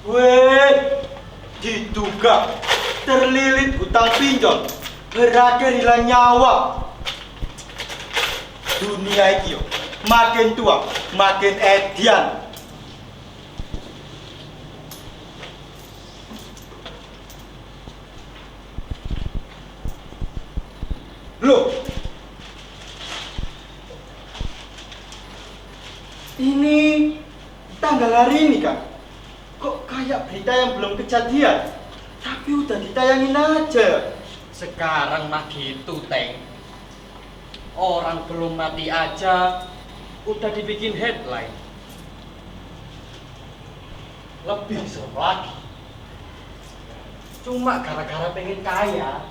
Weh, diduga terlilit hutang pinjol, berakhir hilang nyawa. Dunia iki yo makin tua, makin edian. Loh, ini tanggal hari ini kan? Kok kayak berita yang belum kejadian, tapi udah ditayangin aja. Sekarang mah gitu, Teng. Orang belum mati aja udah dibikin headline. Lebih serem lagi. Cuma gara-gara pengen kaya,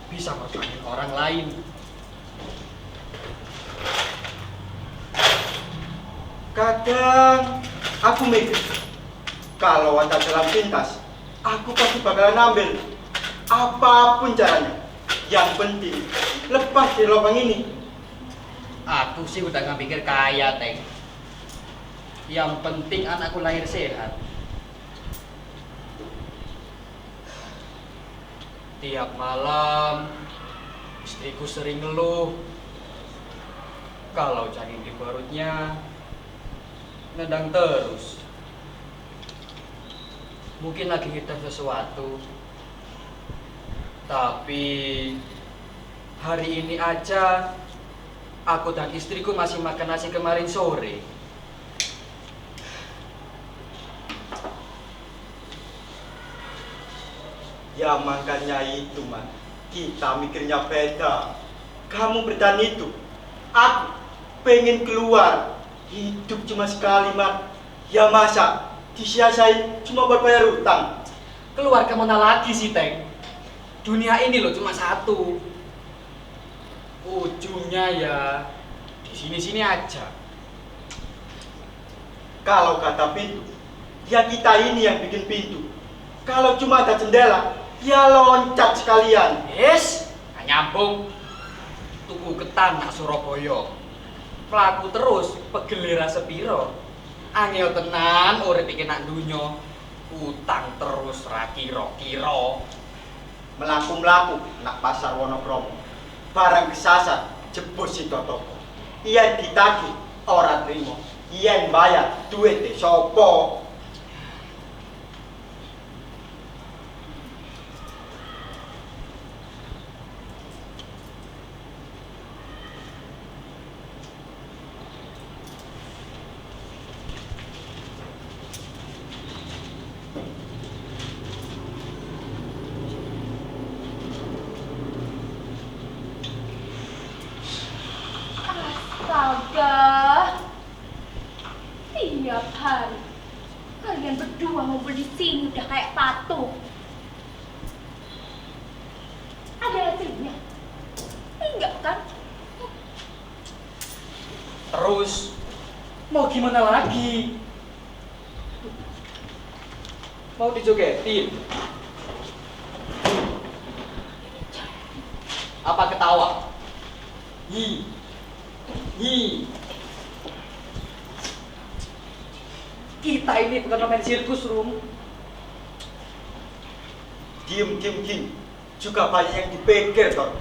bisa merjuangin orang lain. Kadang aku mikir, kalau ada jalan pintas, aku pasti bakalan ambil apapun caranya. Yang penting lepas dari lubang ini. Aku sih udah gak pikir kaya, Teng. Yang penting anakku lahir sehat. Tiap malam istriku sering ngeluh kalau janin di perutnya nedang terus. Mungkin lagi ngidam sesuatu. Tapi hari ini aja aku dan istriku masih makan nasi kemarin sore. Ya makanya itu, Man. Kita mikirnya beda. Kamu bertahan itu. Aku pengen keluar. Hidup cuma sekali, Man. Ya masa disia-siain cuma buat bayar utang. Keluar kemana lagi sih, Teng? Dunia ini loh cuma satu. Ujungnya ya di sini-sini aja. Kalau kata pintu, ya kita ini yang bikin pintu. Kalau cuma ada jendela, ya loncat sekalian. Yes, gak nyambung. Tuku ketan nak Surabaya. Pelaku terus pegelera sepiro. Angel tenan urip iki nak dunyo. Utang terus ra kira-kira. Melaku-melaku nak pasar Wonokromo. Barang kesasar jebus si toko. Yen ditagih ora trimo. Yen bayar duit sopo. Astaga, tiap hari kalian berdua ngumpul di sini udah kayak patung. Ada hasilnya? Enggak kan? Terus mau gimana lagi? Mau dijogetin? Apa ketawa? Kita ini bukan pemain sirkus, Rum. Diem. Juga banyak yang dipikir, Tor.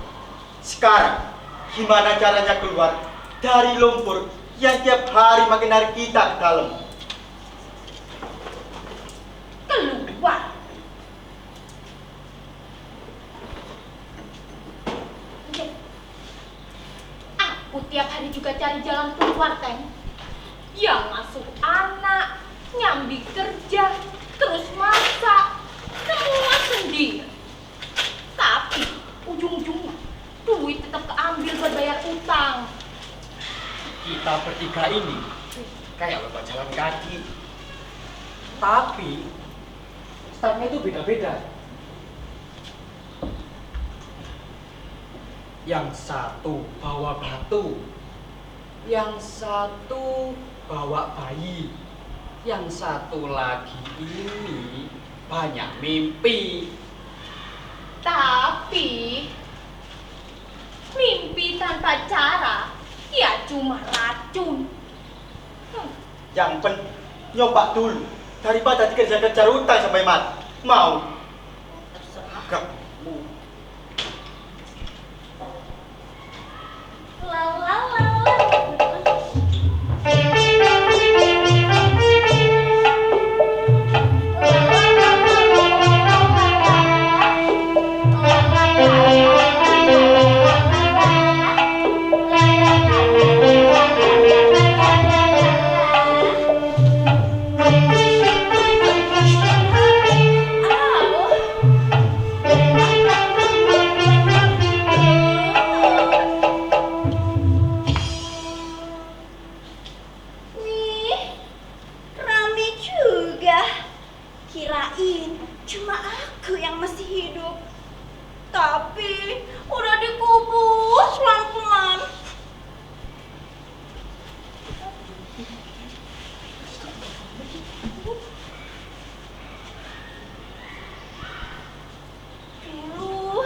Sekarang, gimana caranya keluar dari lumpur yang tiap hari makin narik kita ke dalam? Keluar. Oke. Aku tiap hari juga cari jalan keluar, Teng. Yang masuk anak, nyambi kerja, terus masak, semua sendiri. Tapi ujung-ujungnya duit tetap keambil buat bayar utang. Kita bertiga ini kayak lomba jalan kaki. Tapi startnya itu beda-beda. Yang satu bawa batu, yang satu bawa bayi, yang satu lagi ini banyak mimpi. Tapi mimpi tanpa cara ya cuma racun. Yang nyoba dulu daripada dikejar-kejar utang sampai mati. Mau? Terserah. Kamu. La la la la. Wih, rame juga. Kirain cuma aku yang masih hidup. Tapi udah dikubur pelan-pelan. Dulu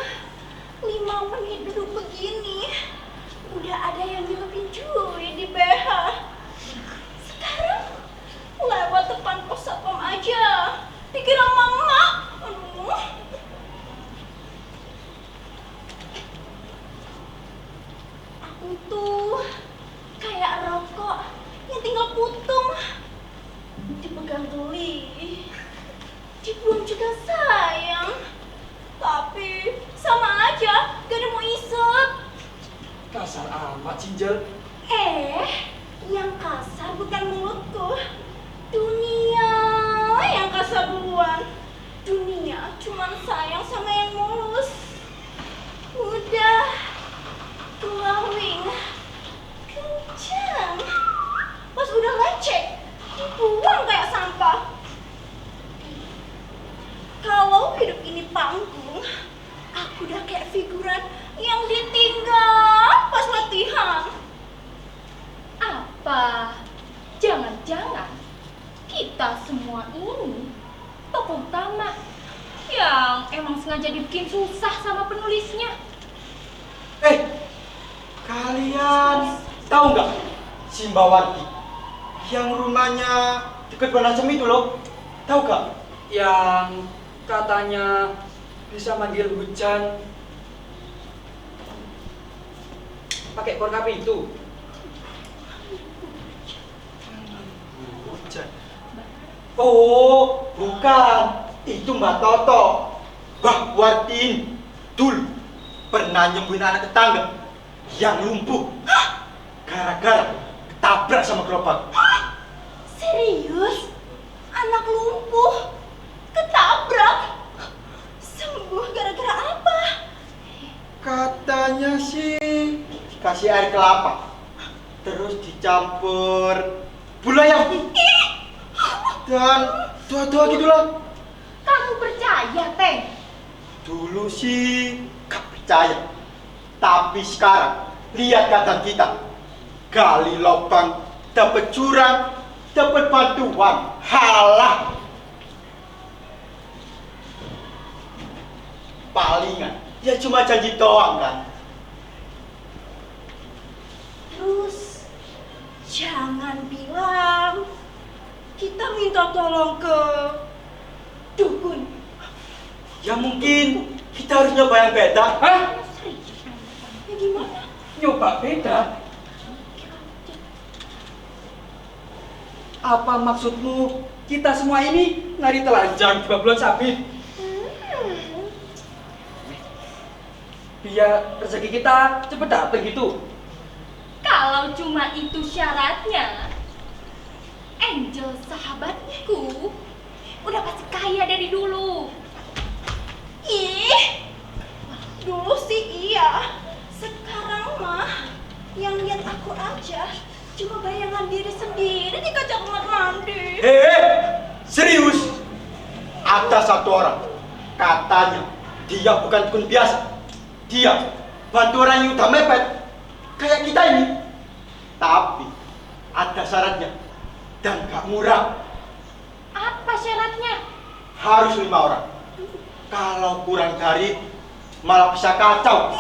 5 menit duduk begini udah ada yang nyelupin duit di BH. Sekarang lewat depan pos satpam aja dikira mama. Aduh. Aku tuh kayak rokok yang tinggal putung, dipegang geli, dibuang juga sayang, tapi sama aja gak ada mau isep. Kasar amat, Cinjel. Yang kasar bukan mulutku, dunia yang kasar duluan. Dunia cuman sayang sama yang mulus. Udah glowing, kencang, pas udah lecek dibuang kayak sampah. Kalau hidup ini panggung, aku udah kayak figuran yang ditinggal pas latihan. Apa? Jangan-jangan kita semua ini tokoh utama yang emang sengaja dibikin susah sama penulisnya. Kalian tahu nggak Simbawati yang rumahnya dekat Banasem itu loh? Tahu nggak? Yang katanya bisa manggil hujan pakai kornap itu. Hujan. Oh, bukan. Itu Mbak Toto. Mbak Wartin dulu pernah nyembuhin anak tetangga yang lumpuh gara-gara ketabrak sama gerobak. Serius? Anak lumpuh ketabrak? Sembuh gara-gara apa? Katanya sih kasih air kelapa, terus dicampur gula ayam dan doa-doa gitulah. Kamu percaya, Teng? Dulu sih gak percaya, tapi sekarang lihat keadaan kita. Gali lubang, dapat jurang, dapat bantuan, halah. Palingan ya cuma janji doang kan. Terus jangan bilang kita minta tolong ke dukun. Ya mungkin kita harus nyoba yang beda. Hah? Ya gimana? Nyoba beda? Apa maksudmu kita semua ini nari telanjang di bulan sabit? Biar rezeki kita cepet dateng gitu. Kalau cuma itu syaratnya, Angel sahabatku udah pasti kaya dari dulu. Ih, dulu sih iya. Sekarang mah yang lihat aku aja cuma bayangan diri sendiri di kaca kamar mandi. Serius? Ada satu orang, katanya dia bukan dukun biasa. Dia bantu orang yang udah mepet, kayak kita ini. Tapi ada syaratnya, dan gak murah. Apa syaratnya? Harus 5 orang. Kalau kurang dari, malah bisa kacau.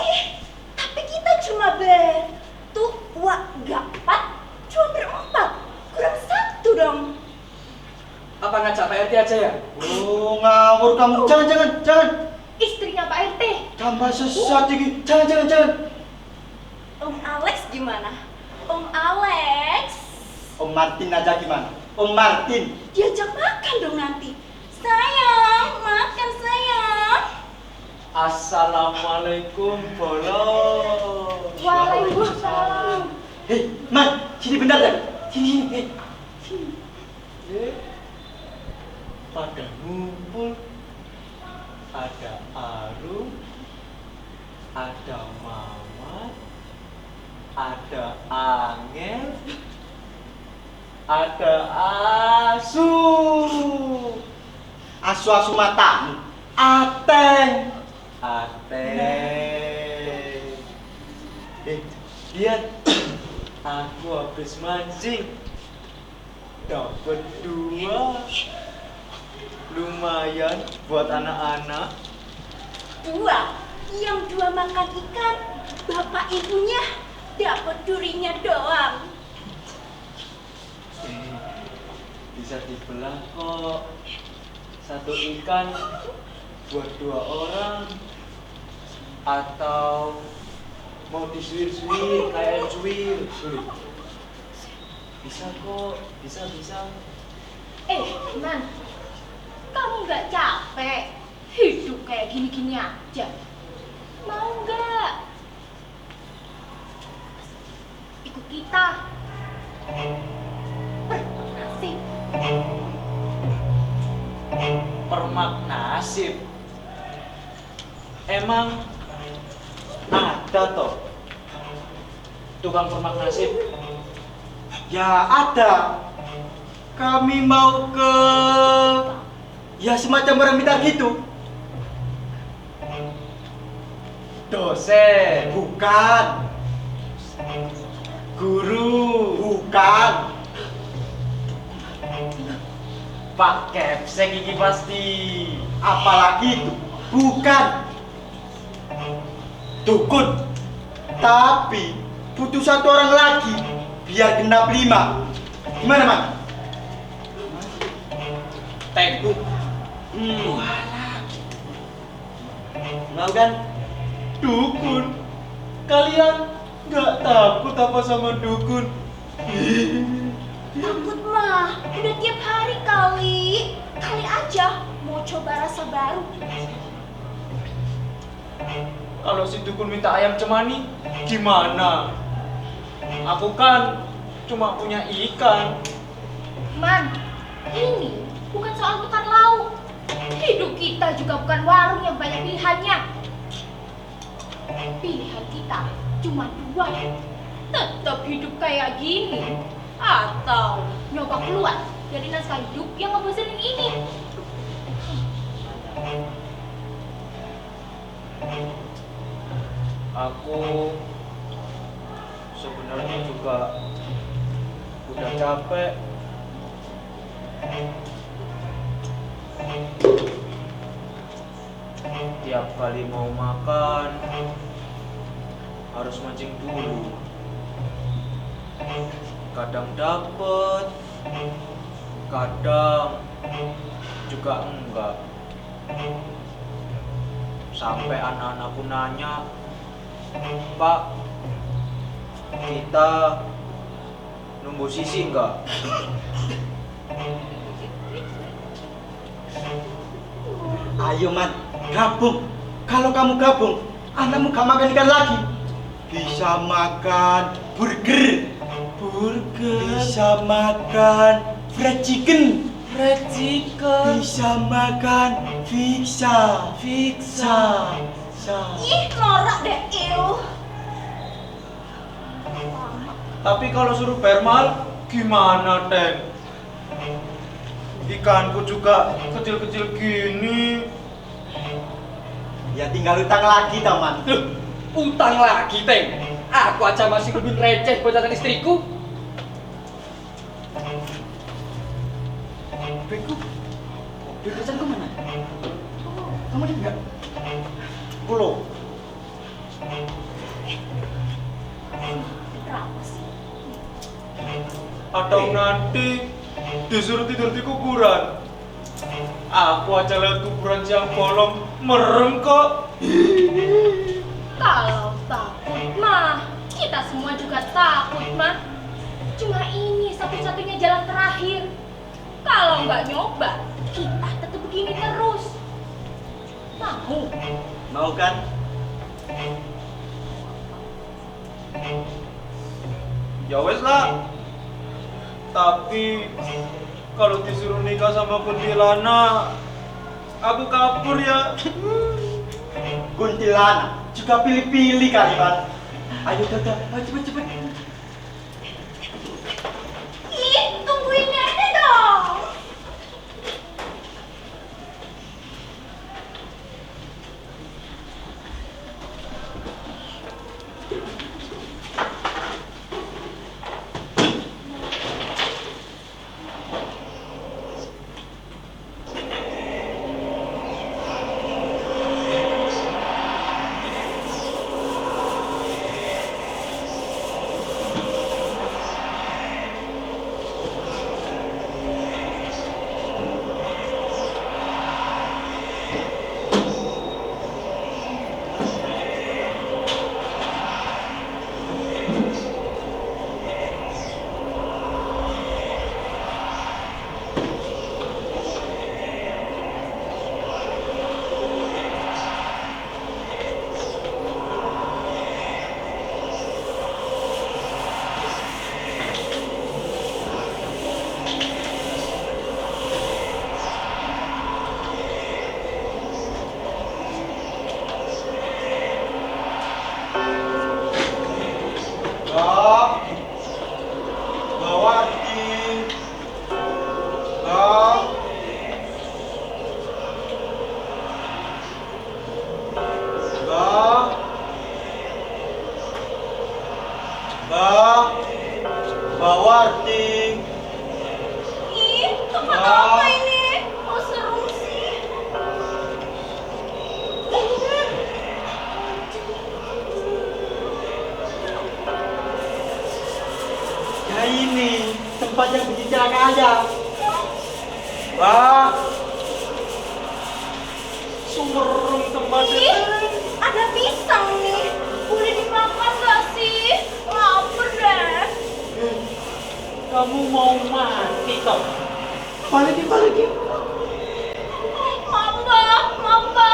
Tapi kita cuma gak 4, cuma berempat. Kurang 1 dong. Apa ngajak Pak RT aja ya? Oh, ngawur kamu. Jangan. Istrinya Pak RT. Tambah sesuatu ini. Jangan. Om Alex gimana? Om Alex? Om Martin aja gimana? Om Martin. Diajak makan dong nanti. Sayang, makan sayang. Assalamualaikum Bolo. Waalaikumsalam. Hei, Man, sini bentar ya. Sini. Pada ngumpul, ada Arum, ada Mama, ada Angel, ada Asu. Asu-asu matamu. Ateng. Lihat, aku habis mancing, dapat 2, lumayan buat anak-anak. 2, yang 2 makan ikan, bapak ibunya dapat durinya doang. Bisa dibelah kok. 1 ikan buat 2 orang. Atau mau disuir-suir kayak cuir. Bisa kok, bisa. Man, kamu nggak capek hidup kayak gini-gini aja? Mau nggak ikut kita? Nasib. Permak nasib. Emang ada toh tukang permak nasib? Ya ada. Kami mau ke, ya semacam orang minta gitu. Dosen, Bukan. guru, Bukan. Pak Kepsek iki pasti. Apalagi itu. Bukan. Dukun. Tapi butuh 1 orang lagi biar genap 5. Gimana, Man? Teguh. Mau kan? Dukun. Kalian nggak takut apa sama dukun? Takut mah, udah tiap hari kali. Kali aja mau coba rasa baru. Kalau si dukun minta ayam cemani, gimana? Aku kan cuma punya ikan. Man, ini bukan soal tukar lauk. Hidup kita juga bukan warung yang banyak pilihannya. Pilihan kita cuma 2. Tetap hidup kayak gini, atau nyoba keluar dari naskah hidup yang ngebosenin ini. Aku sebenarnya juga udah capek. Tiap kali mau makan harus mancing dulu. Kadang dapet, kadang juga enggak. Sampai anak-anakku nanya, Pak, kita nunggu sisi enggak? Ayo, Man, gabung. Kalau kamu gabung, anakmu gak makan ikan lagi. Bisa makan burger. Bisa makan fried chicken. Bisa makan pizza. Ih, norak deh, iu. Tapi kalau suruh bayar mahal, gimana, Teng? Ikanku juga kecil-kecil gini. Ya tinggal utang lagi, Taman. Loh, utang lagi, Teng. Aku aja masih ngebin receh buat datang istriku. Duitku? Duit kerjaanku mana? Kamu lihat nggak? Pulau. Berapa sih? Atau nanti disuruh tidur di kuburan. Aku aja lihat kuburan siang bolong, merem kok. Kalau takut mah, kita semua juga takut mah. Cuma ini satu-satunya jalan terakhir. Kalau nggak nyoba, kita tetap begini terus. Mau? Mau kan? Ya wes lah. Tapi kalau disuruh nikah sama kuntilanak, aku kabur ya. Kuntilanak juga pilih-pilih kalian. Ayo Dada, ayo cepet-cepet. Ih, tungguin Dada dong. Bawarti. Ih, tempat apa ini? Oh, seru sih. Ya ini tempat yang bikin celaka aja. Wah, Sumerung tempatnya. Ih, ada pisang nih. Boleh dimakan nggak sih? Lapar deh. Kamu mau mati toh? balikin. Mamba, mamba.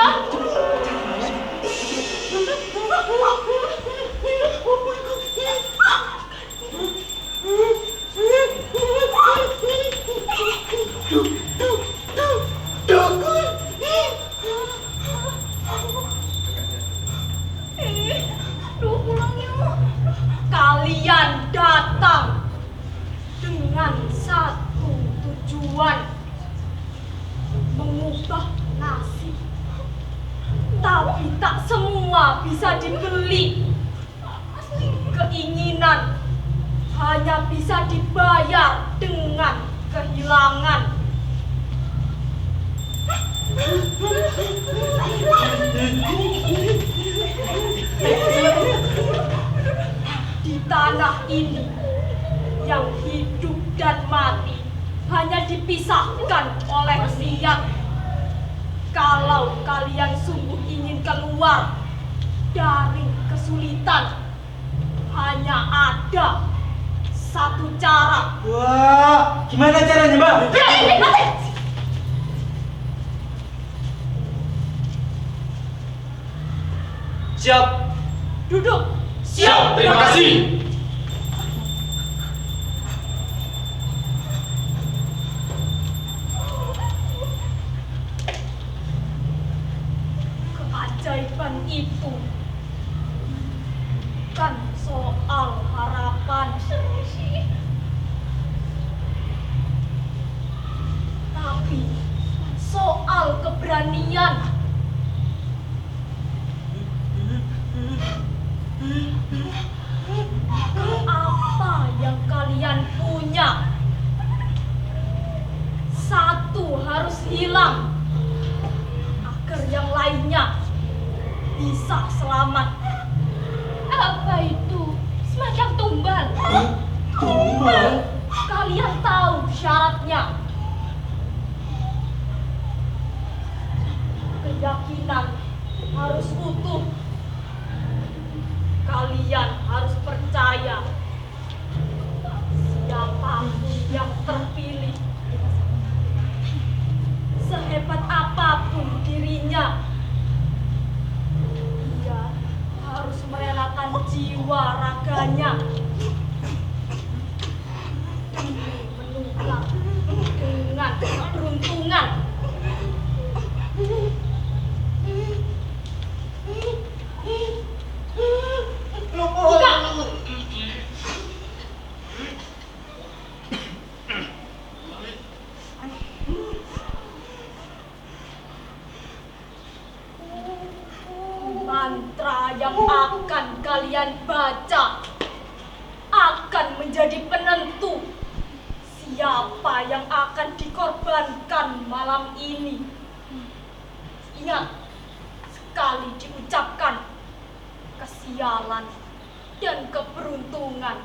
Duh, pulang yuk. Kalian datang dengan satu tujuan, mengubah nasib. Tapi tak semua bisa dibeli. Keinginan hanya bisa dibayar dengan kehilangan. Di tanah ini, yang hidup dan mati hanya dipisahkan oleh niat. Kalau kalian sungguh ingin keluar dari kesulitan, hanya ada satu cara. Wah, gimana caranya, Mbak? Siap. Duduk. Siap, terima kasih. Keajaiban itu kan soal harapan. keberanian. Apa yang kalian punya? Satu harus hilang agar yang lainnya bisa selamat. Apa itu? Semacam tumbal. Tumbal? Kalian tahu syaratnya. Keyakinan harus utuh. Kalian harus percaya siapapun yang terpilih, sehebat apapun dirinya, dia harus merelakan jiwa raganya demi menukar dengan keberuntungan. Buka! Mantra yang akan kalian baca akan menjadi penentu siapa yang akan dikorbankan malam ini. Ingat, sekali diucapkan, kesialan dan keberuntungan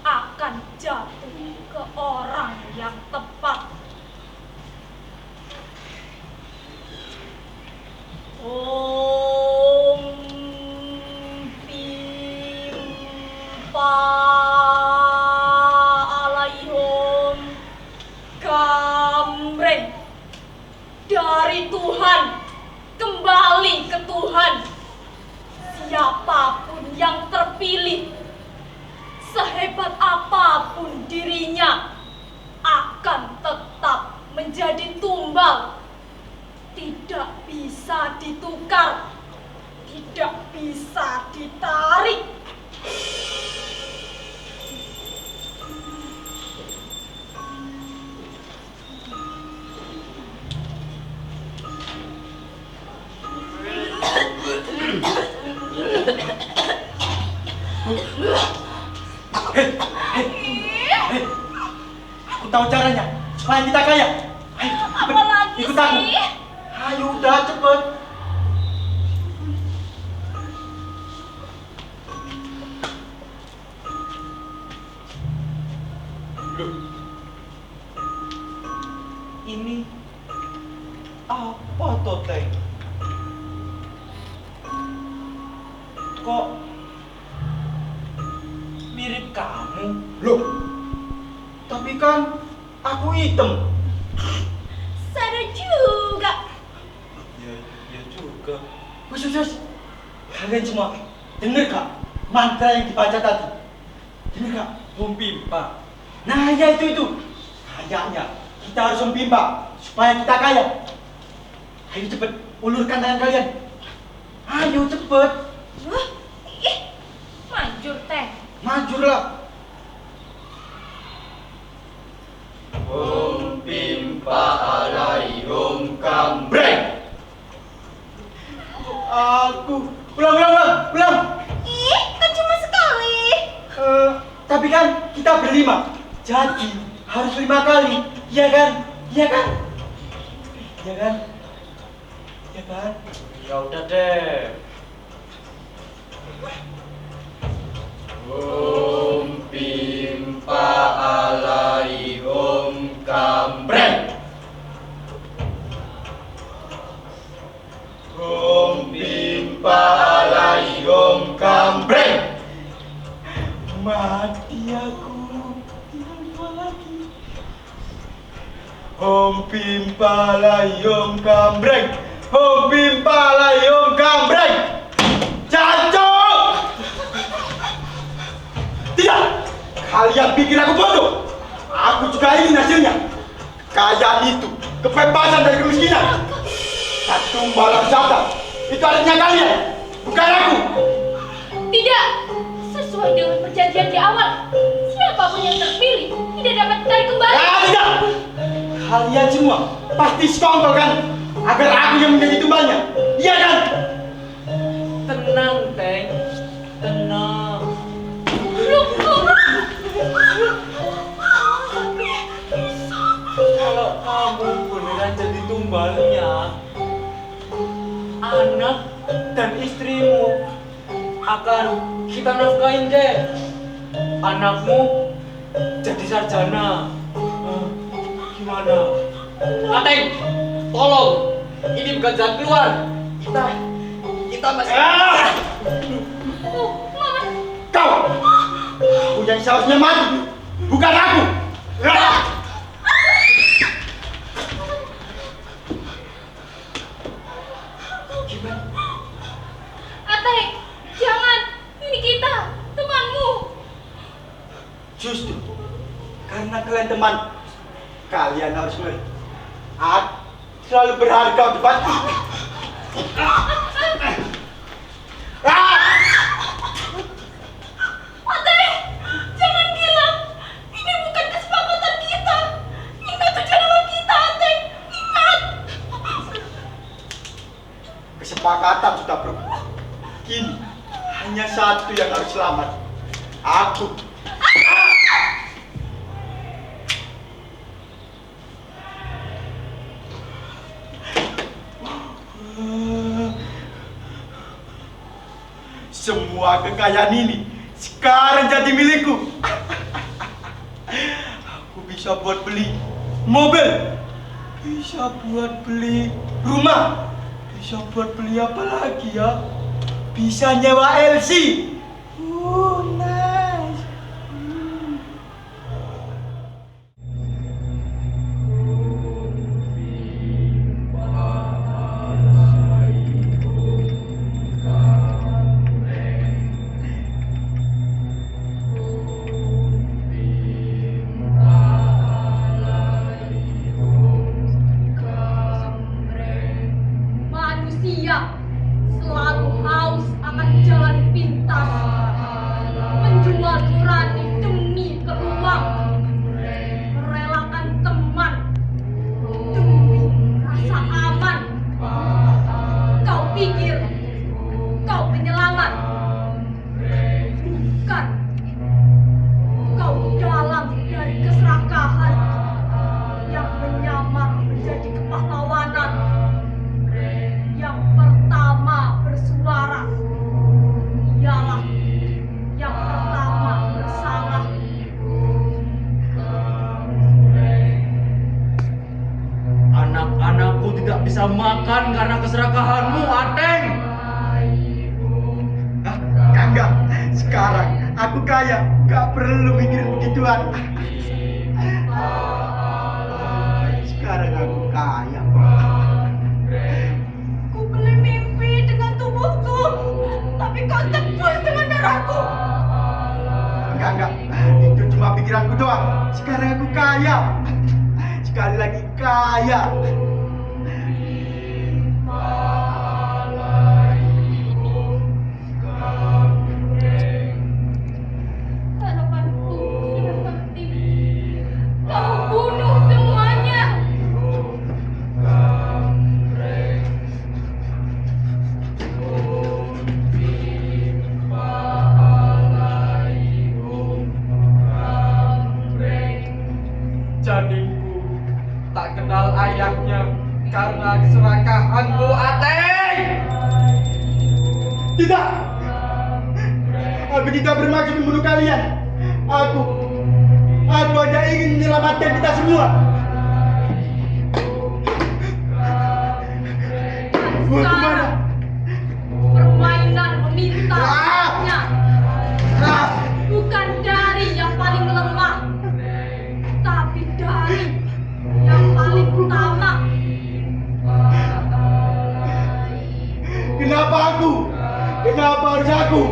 akan jatuh ke orang yang tepat. Om Pimpa Alaihom Kamreng. Dari Tuhan kembali ke Tuhan. Siapapun yang terpilih, sehebat apapun dirinya, akan tetap menjadi tumbal. Tidak bisa ditukar, tidak bisa ditarik. Hei, aku tahu caranya supaya kita kaya. Ayo, cepet, Apalagi ikut aku. sih? Ayo udah cepet. Loh. Ini apa toh, Teng? Kok mirip kamu? Loh, tapi kan aku hitam. Sadar juga. Ya juga. Wes. Kalian semua dengar kak mantra yang dibaca tadi? Dengar kak? Om Pimpa. Nah ya itu. Kayaknya kita harus mempimpa supaya kita kaya. Ayo cepet, ulurkan tangan kalian. Ayo cepet. Wah, manjur teh. Majurlah. Om Pimpa Alaihom Kambreng. Aku ulang. Kan cuma sekali. Tapi kan kita berlima, jadi harus 5 kali, iya kan? Ya udah deh. Om Pimpa Alaihom Kambreng. Om Pimpa Alaihom Kambreng. Mati aku, tinggal lagi. Om Pimpa Alaihom Kambreng. Om Pimpa Alaihom Kambreng. Jatuh! Tidak! Kalian pikir aku bodoh? Aku juga ingin hasilnya. Kekayaan itu, kebebasan dari kemiskinan. Satu balas jatah, itu artinya kalian, bukan aku. Tidak, sesuai dengan perjanjian di awal, siapapun yang terpilih tidak dapat ditarik kembali. Ya tidak! Kalian semua pasti sekongkol kan? agar aku yang menjadi tumbalnya. Iya kan? Tenang, Teng. Tenang. Kalau kamu beneran jadi tumbalnya, anak dan istrimu akan kita nafkahin, deh. Anakmu jadi sarjana. Gimana? Ateng, tolong. Ini bukan jalan keluar. Kita masih. Kau yang seharusnya mati, bukan aku. Gimana? Ateng, jangan. Ini kita, temanmu. Justru karena kalian teman, kalian harus mengerti. Aku selalu berharga di depanku. Ateng, jangan gila. Ini bukan kesepakatan kita. Ingat tujuan awal kita, Ateng. Ingat. Kesepakatan sudah berubah. Kini hanya satu yang harus selamat. Aku. Semua kekayaan ini sekarang jadi milikku. Aku bisa buat beli mobil, bisa buat beli rumah, bisa buat beli apa lagi ya? Bisa nyewa LC. Nice. Manusia selalu haus akan jalan pintas, menjual nurani demi peluang, merelakan teman demi rasa aman. Kau pikir kau penyelamat? Bukan. Kau dalang dari keserakahan yang menyamar menjadi kepahlawanan. Yang pertama bersuara ialah yang pertama bersalah. Anak-anakku tidak bisa makan karena keserakahanmu, Ateng. Enggak, sekarang aku kaya, gak perlu mikirin begituan. Sekarang aku kaya. Ku beli mimpi dengan tubuhku, tapi kau tebus dengan darahku. Enggak, itu cuma pikiranku doang. Sekarang aku kaya, sekali lagi kaya. Harapanku sudah mati. Kau bunuh semuanya. Jadingku tak kenal ayahnya karena keserakahanmu, Ateng. Tidak, aku tidak bermaksud membunuh kalian. Aku hanya ingin menyelamatkan kita semua. Mau kemana? Permainan meminta haknya Ah! bukan dari yang paling lemah, tapi dari yang paling utama. Kenapa aku? Kenapa harus aku?